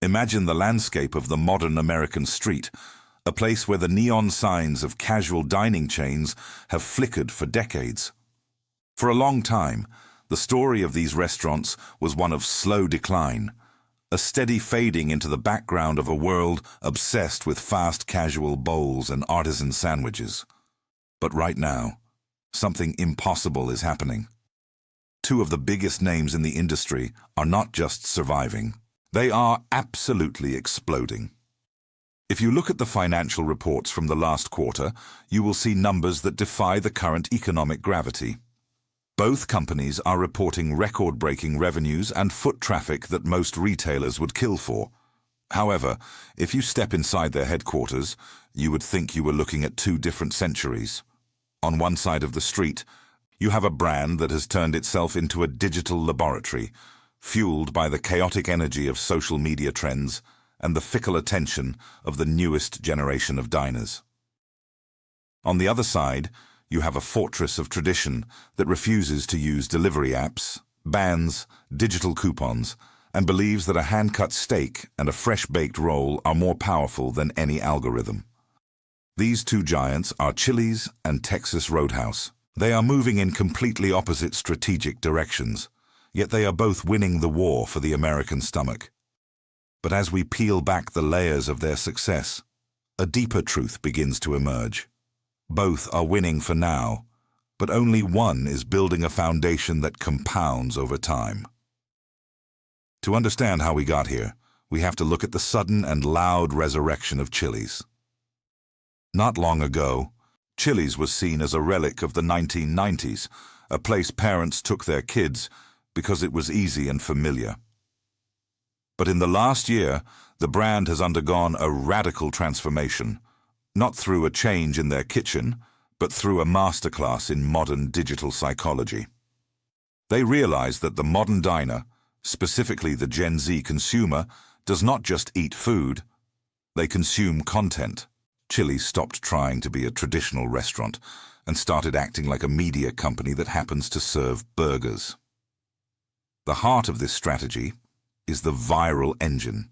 Imagine the landscape of the modern American street, a place where the neon signs of casual dining chains have flickered for decades. For a long time, the story of these restaurants was one of slow decline, a steady fading into the background of a world obsessed with fast casual bowls and artisan sandwiches. But right now, something impossible is happening. Two of the biggest names in the industry are not just surviving, they are absolutely exploding. If you look at the financial reports from the last quarter, you will see numbers that defy the current economic gravity. Both companies are reporting record-breaking revenues and foot traffic that most retailers would kill for. However, if you step inside their headquarters, you would think you were looking at two different centuries. On one side of the street, you have a brand that has turned itself into a digital laboratory, fueled by the chaotic energy of social media trends and the fickle attention of the newest generation of diners. On the other side, you have a fortress of tradition that refuses to use delivery apps, bans digital coupons, and believes that a hand-cut steak and a fresh-baked roll are more powerful than any algorithm. These two giants are Chili's and Texas Roadhouse. They are moving in completely opposite strategic directions, yet they are both winning the war for the American stomach. But as we peel back the layers of their success, a deeper truth begins to emerge. Both are winning for now, but only one is building a foundation that compounds over time. To understand how we got here, we have to look at the sudden and loud resurrection of Chili's. Not long ago, Chili's was seen as a relic of the 1990s, a place parents took their kids because it was easy and familiar. But in the last year, the brand has undergone a radical transformation, not through a change in their kitchen, but through a masterclass in modern digital psychology. They realize that the modern diner, specifically the Gen Z consumer, does not just eat food, they consume content. Chili's stopped trying to be a traditional restaurant and started acting like a media company that happens to serve burgers. The heart of this strategy is the viral engine.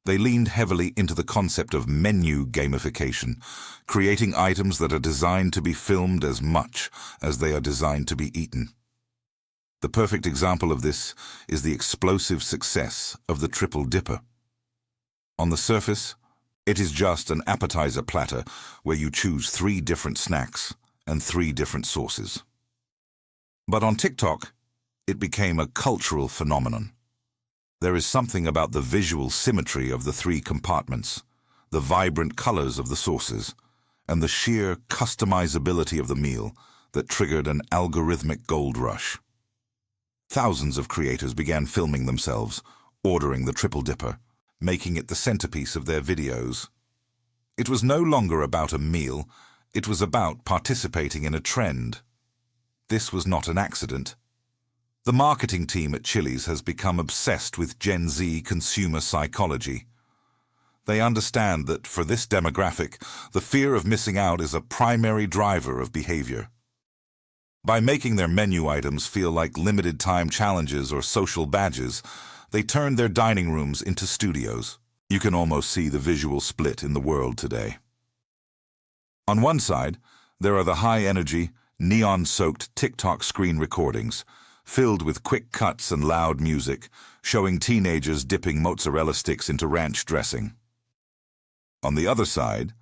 They leaned heavily into the concept of menu gamification, creating items that are designed to be filmed as much as they are designed to be eaten. The perfect example of this is the explosive success of the Triple Dipper. On the surface, it is just an appetizer platter where you choose 3 different snacks and 3 different sauces. But on TikTok, it became a cultural phenomenon. There is something about the visual symmetry of the 3 compartments, the vibrant colors of the sauces, and the sheer customizability of the meal that triggered an algorithmic gold rush. Thousands of creators began filming themselves, ordering the Triple Dipper, making it the centerpiece of their videos. It was no longer about a meal, it was about participating in a trend. This was not an accident. The marketing team at Chili's has become obsessed with Gen Z consumer psychology. They understand that for this demographic, the fear of missing out is a primary driver of behavior. By making their menu items feel like limited-time challenges or social badges, they turned their dining rooms into studios. You can almost see the visual split in the world today. On one side, there are the high-energy, neon-soaked TikTok screen recordings, filled with quick cuts and loud music, showing teenagers dipping mozzarella sticks into ranch dressing. On the other side,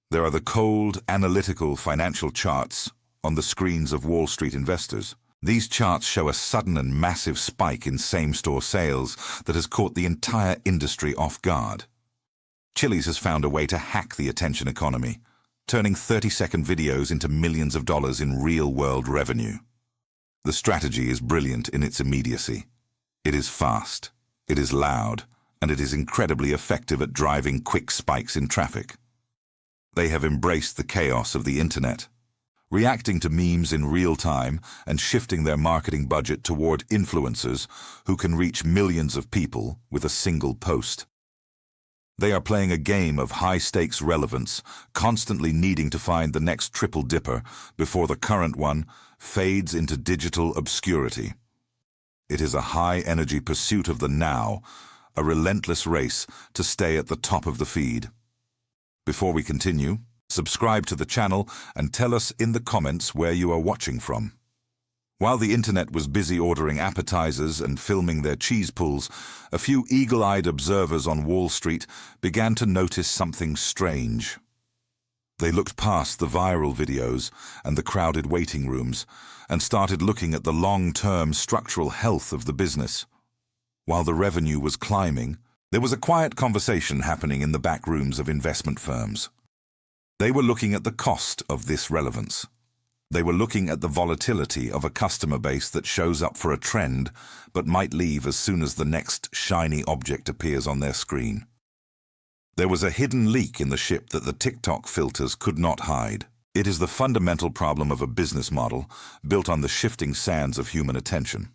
there are the cold, analytical financial charts on the screens of Wall Street investors. These charts show a sudden and massive spike in same-store sales that has caught the entire industry off guard. Chili's has found a way to hack the attention economy, turning 30-second videos into millions of dollars in real-world revenue. The strategy is brilliant in its immediacy. It is fast, it is loud, and it is incredibly effective at driving quick spikes in traffic. They have embraced the chaos of the internet, reacting to memes in real time and shifting their marketing budget toward influencers who can reach millions of people with a single post. They are playing a game of high-stakes relevance, constantly needing to find the next Triple Dipper before the current one fades into digital obscurity. It is a high-energy pursuit of the now, a relentless race to stay at the top of the feed. Before we continue, subscribe to the channel and tell us in the comments where you are watching from. While the internet was busy ordering appetizers and filming their cheese pulls, a few eagle-eyed observers on Wall Street began to notice something strange. They looked past the viral videos and the crowded waiting rooms and started looking at the long-term structural health of the business. While the revenue was climbing, there was a quiet conversation happening in the back rooms of investment firms. They were looking at the cost of this relevance. They were looking at the volatility of a customer base that shows up for a trend but might leave as soon as the next shiny object appears on their screen. There was a hidden leak in the ship that the TikTok filters could not hide. It is the fundamental problem of a business model built on the shifting sands of human attention.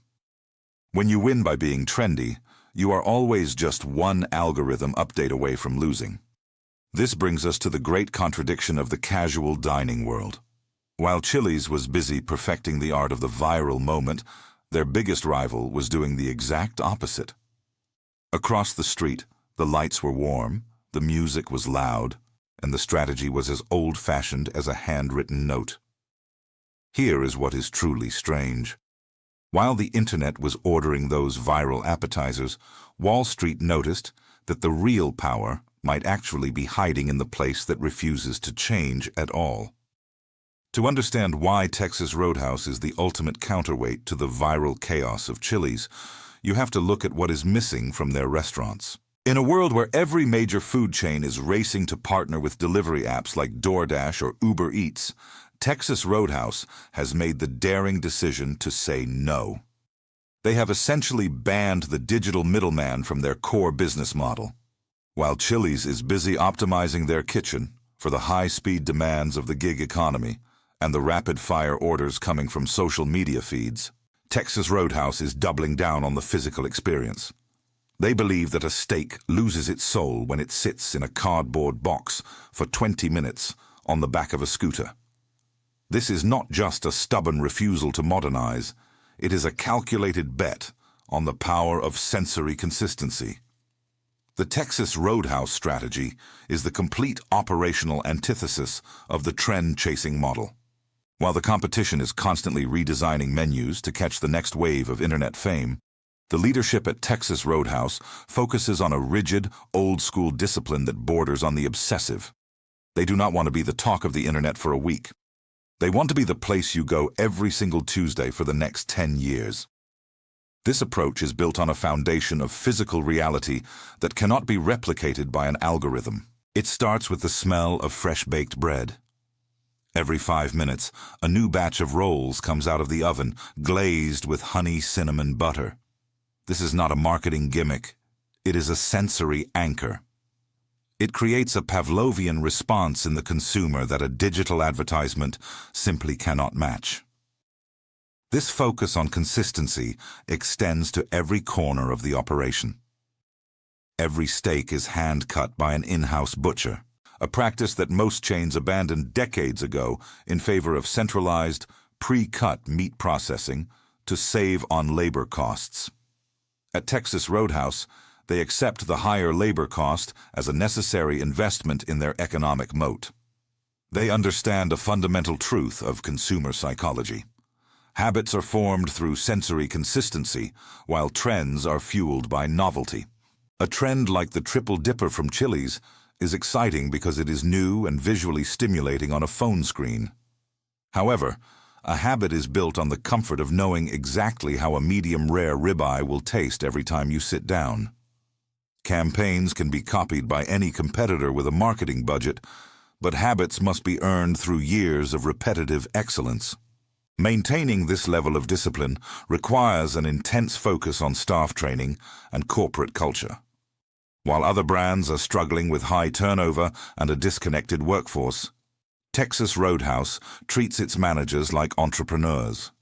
When you win by being trendy, you are always just one algorithm update away from losing. This brings us to the great contradiction of the casual dining world. While Chili's was busy perfecting the art of the viral moment, their biggest rival was doing the exact opposite. Across the street, the lights were warm, the music was loud, and the strategy was as old-fashioned as a handwritten note. Here is what is truly strange. While the internet was ordering those viral appetizers, Wall Street noticed that the real power might actually be hiding in the place that refuses to change at all. To understand why Texas Roadhouse is the ultimate counterweight to the viral chaos of Chili's, you have to look at what is missing from their restaurants. In a world where every major food chain is racing to partner with delivery apps like DoorDash or Uber Eats, Texas Roadhouse has made the daring decision to say no. They have essentially banned the digital middleman from their core business model. While Chili's is busy optimizing their kitchen for the high-speed demands of the gig economy and the rapid-fire orders coming from social media feeds, Texas Roadhouse is doubling down on the physical experience. They believe that a steak loses its soul when it sits in a cardboard box for 20 minutes on the back of a scooter. This is not just a stubborn refusal to modernize, it is a calculated bet on the power of sensory consistency. The Texas Roadhouse strategy is the complete operational antithesis of the trend-chasing model. While the competition is constantly redesigning menus to catch the next wave of internet fame, the leadership at Texas Roadhouse focuses on a rigid, old-school discipline that borders on the obsessive. They do not want to be the talk of the internet for a week. They want to be the place you go every single Tuesday for the next 10 years. This approach is built on a foundation of physical reality that cannot be replicated by an algorithm. It starts with the smell of fresh-baked bread. Every 5 minutes, a new batch of rolls comes out of the oven, glazed with honey cinnamon butter. This is not a marketing gimmick. It is a sensory anchor. It creates a Pavlovian response in the consumer that a digital advertisement simply cannot match. This focus on consistency extends to every corner of the operation. Every steak is hand-cut by an in-house butcher, a practice that most chains abandoned decades ago in favor of centralized, pre-cut meat processing to save on labor costs. At Texas Roadhouse, they accept the higher labor cost as a necessary investment in their economic moat. They understand a fundamental truth of consumer psychology. Habits are formed through sensory consistency, while trends are fueled by novelty. A trend like the Triple Dipper from Chili's is exciting because it is new and visually stimulating on a phone screen. However, a habit is built on the comfort of knowing exactly how a medium-rare ribeye will taste every time you sit down. Campaigns can be copied by any competitor with a marketing budget, but habits must be earned through years of repetitive excellence. Maintaining this level of discipline requires an intense focus on staff training and corporate culture. While other brands are struggling with high turnover and a disconnected workforce, Texas Roadhouse treats its managers like entrepreneurs.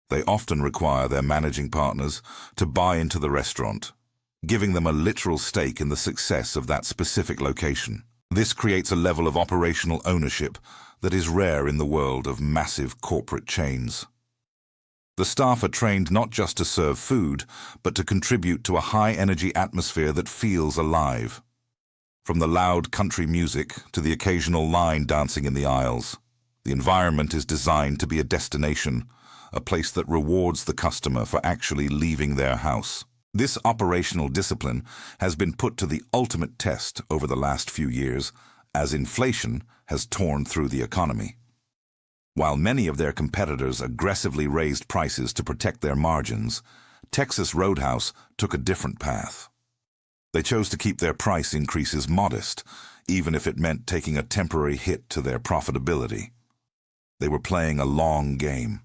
They often require their managing partners to buy into the restaurant, giving them a literal stake in the success of that specific location. This creates a level of operational ownership that is rare in the world of massive corporate chains. The staff are trained not just to serve food, but to contribute to a high-energy atmosphere that feels alive. From the loud country music to the occasional line dancing in the aisles, the environment is designed to be a destination, a place that rewards the customer for actually leaving their house. This operational discipline has been put to the ultimate test over the last few years as inflation has torn through the economy. While many of their competitors aggressively raised prices to protect their margins, Texas Roadhouse took a different path. They chose to keep their price increases modest, even if it meant taking a temporary hit to their profitability. They were playing a long game.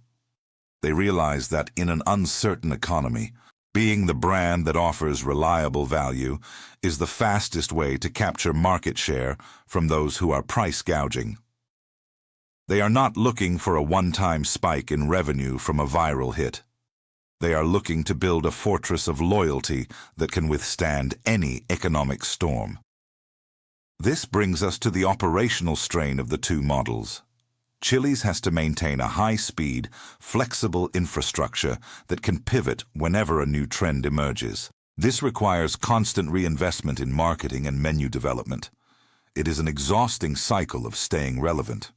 They realized that in an uncertain economy, being the brand that offers reliable value is the fastest way to capture market share from those who are price gouging. They are not looking for a one-time spike in revenue from a viral hit. They are looking to build a fortress of loyalty that can withstand any economic storm. This brings us to the operational strain of the two models. Chili's has to maintain a high-speed, flexible infrastructure that can pivot whenever a new trend emerges. This requires constant reinvestment in marketing and menu development. It is an exhausting cycle of staying relevant.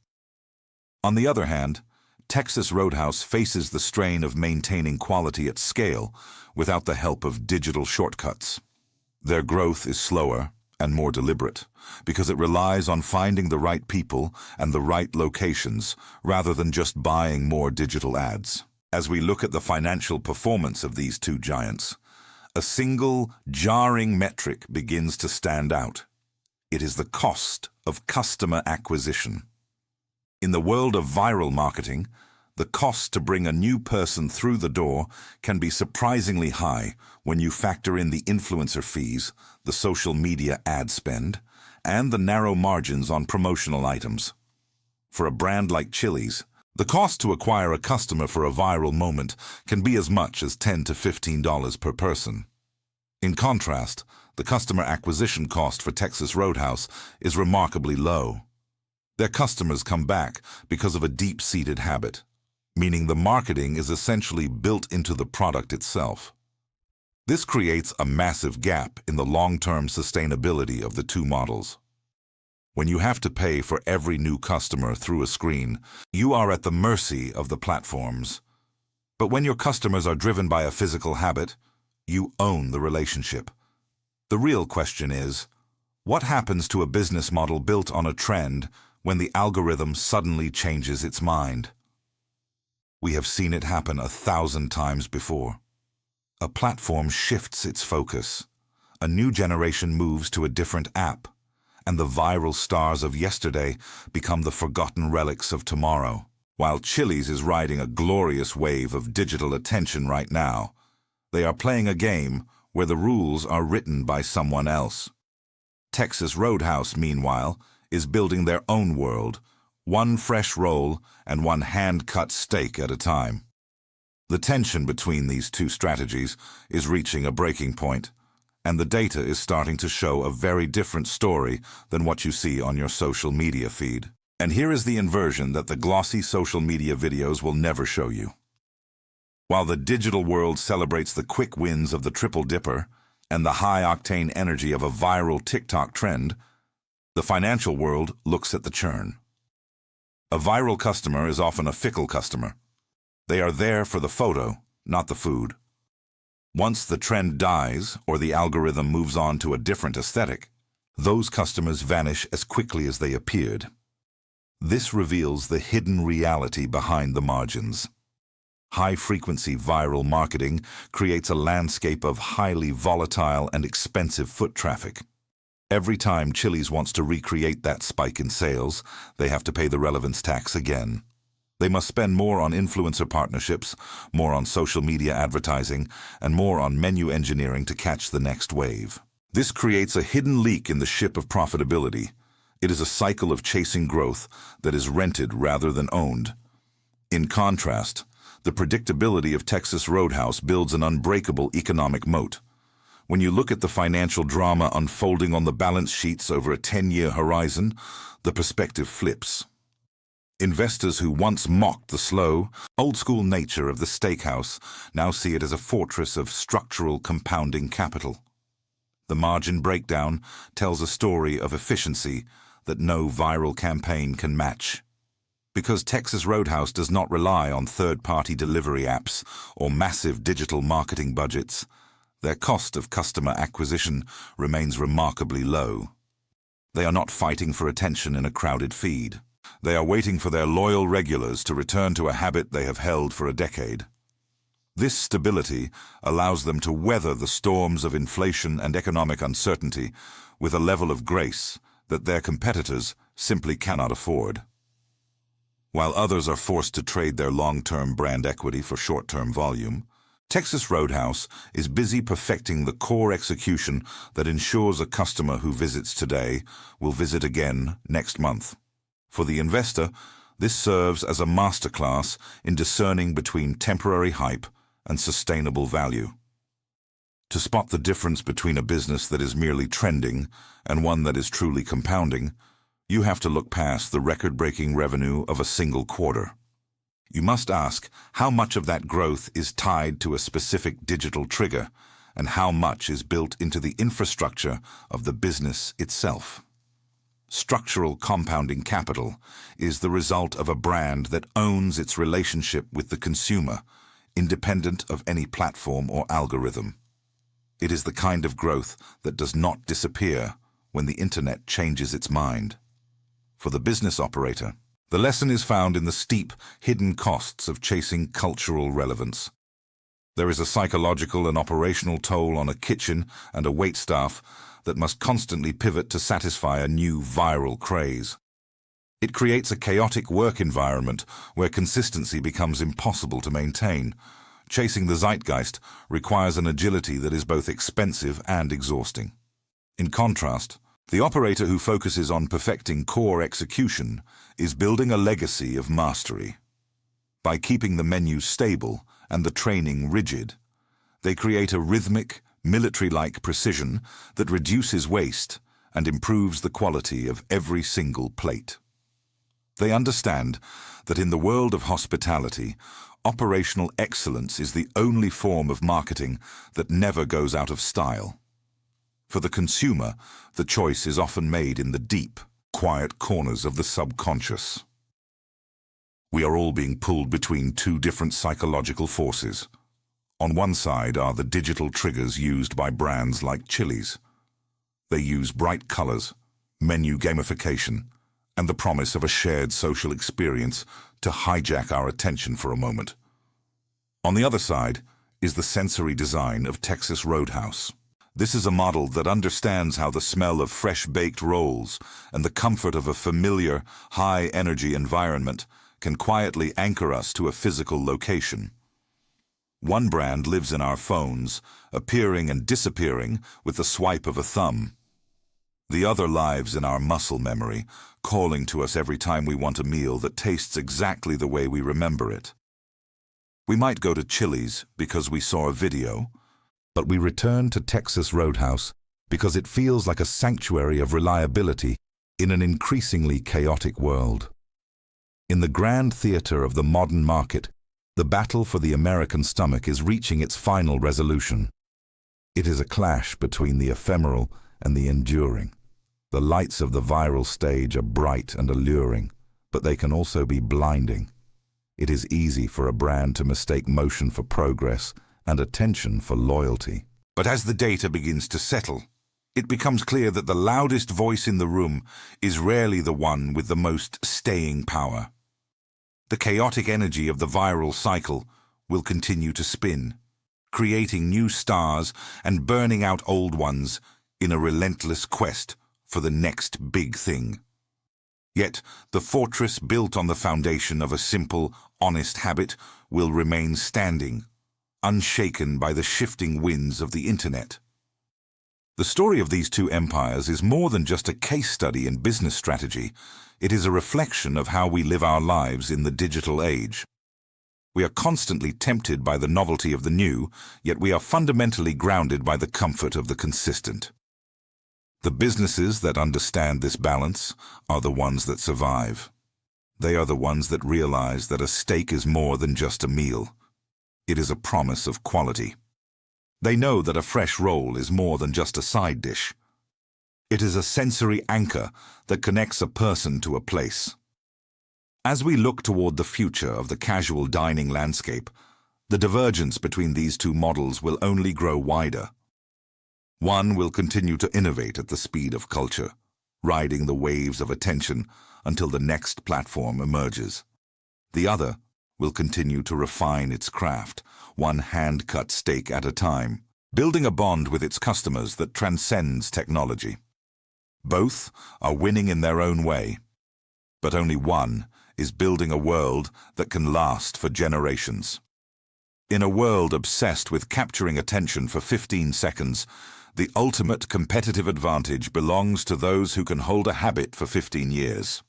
On the other hand, Texas Roadhouse faces the strain of maintaining quality at scale without the help of digital shortcuts. Their growth is slower and more deliberate because it relies on finding the right people and the right locations rather than just buying more digital ads. As we look at the financial performance of these two giants, a single, jarring metric begins to stand out. It is the cost of customer acquisition. In the world of viral marketing, the cost to bring a new person through the door can be surprisingly high when you factor in the influencer fees, the social media ad spend, and the narrow margins on promotional items. For a brand like Chili's, the cost to acquire a customer for a viral moment can be as much as $10 to $15 per person. In contrast, the customer acquisition cost for Texas Roadhouse is remarkably low. Their customers come back because of a deep-seated habit, meaning the marketing is essentially built into the product itself. This creates a massive gap in the long-term sustainability of the two models. When you have to pay for every new customer through a screen, you are at the mercy of the platforms. But when your customers are driven by a physical habit, you own the relationship. The real question is, what happens to a business model built on a trend when the algorithm suddenly changes its mind? We have seen it happen 1,000 times before. A platform shifts its focus. A new generation moves to a different app, and the viral stars of yesterday become the forgotten relics of tomorrow. While Chili's is riding a glorious wave of digital attention right now, they are playing a game where the rules are written by someone else. Texas Roadhouse, meanwhile, is building their own world, one fresh roll and one hand-cut steak at a time. The tension between these two strategies is reaching a breaking point, and the data is starting to show a very different story than what you see on your social media feed. And here is the inversion that the glossy social media videos will never show you. While the digital world celebrates the quick wins of the triple dipper and the high-octane energy of a viral TikTok trend, the financial world looks at the churn. A viral customer is often a fickle customer. They are there for the photo, not the food. Once the trend dies or the algorithm moves on to a different aesthetic, those customers vanish as quickly as they appeared. This reveals the hidden reality behind the margins. High-frequency viral marketing creates a landscape of highly volatile and expensive foot traffic. Every time Chili's wants to recreate that spike in sales, they have to pay the relevance tax again. They must spend more on influencer partnerships, more on social media advertising, and more on menu engineering to catch the next wave. This creates a hidden leak in the ship of profitability. It is a cycle of chasing growth that is rented rather than owned. In contrast, the predictability of Texas Roadhouse builds an unbreakable economic moat. When you look at the financial drama unfolding on the balance sheets over a 10-year horizon, the perspective flips. Investors who once mocked the slow, old-school nature of the steakhouse now see it as a fortress of structural compounding capital. The margin breakdown tells a story of efficiency that no viral campaign can match. Because Texas Roadhouse does not rely on third-party delivery apps or massive digital marketing budgets, their cost of customer acquisition remains remarkably low. They are not fighting for attention in a crowded feed. They are waiting for their loyal regulars to return to a habit they have held for a decade. This stability allows them to weather the storms of inflation and economic uncertainty with a level of grace that their competitors simply cannot afford. While others are forced to trade their long-term brand equity for short-term volume, Texas Roadhouse is busy perfecting the core execution that ensures a customer who visits today will visit again next month. For the investor, this serves as a masterclass in discerning between temporary hype and sustainable value. To spot the difference between a business that is merely trending and one that is truly compounding, you have to look past the record-breaking revenue of a single quarter. You must ask how much of that growth is tied to a specific digital trigger and how much is built into the infrastructure of the business itself. Structural compounding capital is the result of a brand that owns its relationship with the consumer, independent of any platform or algorithm. It is the kind of growth that does not disappear when the internet changes its mind. For the business operator, the lesson is found in the steep, hidden costs of chasing cultural relevance. There is a psychological and operational toll on a kitchen and a waitstaff that must constantly pivot to satisfy a new viral craze. It creates a chaotic work environment where consistency becomes impossible to maintain. Chasing the zeitgeist requires an agility that is both expensive and exhausting. In contrast, the operator who focuses on perfecting core execution is building a legacy of mastery. By keeping the menu stable and the training rigid, they create a rhythmic, military-like precision that reduces waste and improves the quality of every single plate. They understand that in the world of hospitality, operational excellence is the only form of marketing that never goes out of style. For the consumer, the choice is often made in the deep, quiet corners of the subconscious. We are all being pulled between two different psychological forces. On one side are the digital triggers used by brands like Chili's. They use bright colors, menu gamification, and the promise of a shared social experience to hijack our attention for a moment. On the other side is the sensory design of Texas Roadhouse. This is a model that understands how the smell of fresh-baked rolls and the comfort of a familiar, high-energy environment can quietly anchor us to a physical location. One brand lives in our phones, appearing and disappearing with the swipe of a thumb. The other lives in our muscle memory, calling to us every time we want a meal that tastes exactly the way we remember it. We might go to Chili's because we saw a video, but we return to Texas Roadhouse because it feels like a sanctuary of reliability in an increasingly chaotic world. In the grand theater of the modern market, the battle for the American stomach is reaching its final resolution. It is a clash between the ephemeral and the enduring. The lights of the viral stage are bright and alluring, but they can also be blinding. It is easy for a brand to mistake motion for progress and attention for loyalty. But as the data begins to settle, it becomes clear that the loudest voice in the room is rarely the one with the most staying power. The chaotic energy of the viral cycle will continue to spin, creating new stars and burning out old ones in a relentless quest for the next big thing. Yet, the fortress built on the foundation of a simple, honest habit will remain standing, unshaken by the shifting winds of the internet. The story of these two empires is more than just a case study in business strategy. It is a reflection of how we live our lives in the digital age. We are constantly tempted by the novelty of the new, yet we are fundamentally grounded by the comfort of the consistent. The businesses that understand this balance are the ones that survive. They are the ones that realize that a steak is more than just a meal. It is a promise of quality. They know that a fresh roll is more than just a side dish. It is a sensory anchor that connects a person to a place. As we look toward the future of the casual dining landscape, the divergence between these two models will only grow wider. One will continue to innovate at the speed of culture, riding the waves of attention until the next platform emerges. The other will continue to refine its craft, one hand-cut steak at a time, building a bond with its customers that transcends technology. Both are winning in their own way, but only one is building a world that can last for generations. In a world obsessed with capturing attention for 15 seconds, the ultimate competitive advantage belongs to those who can hold a habit for 15 years.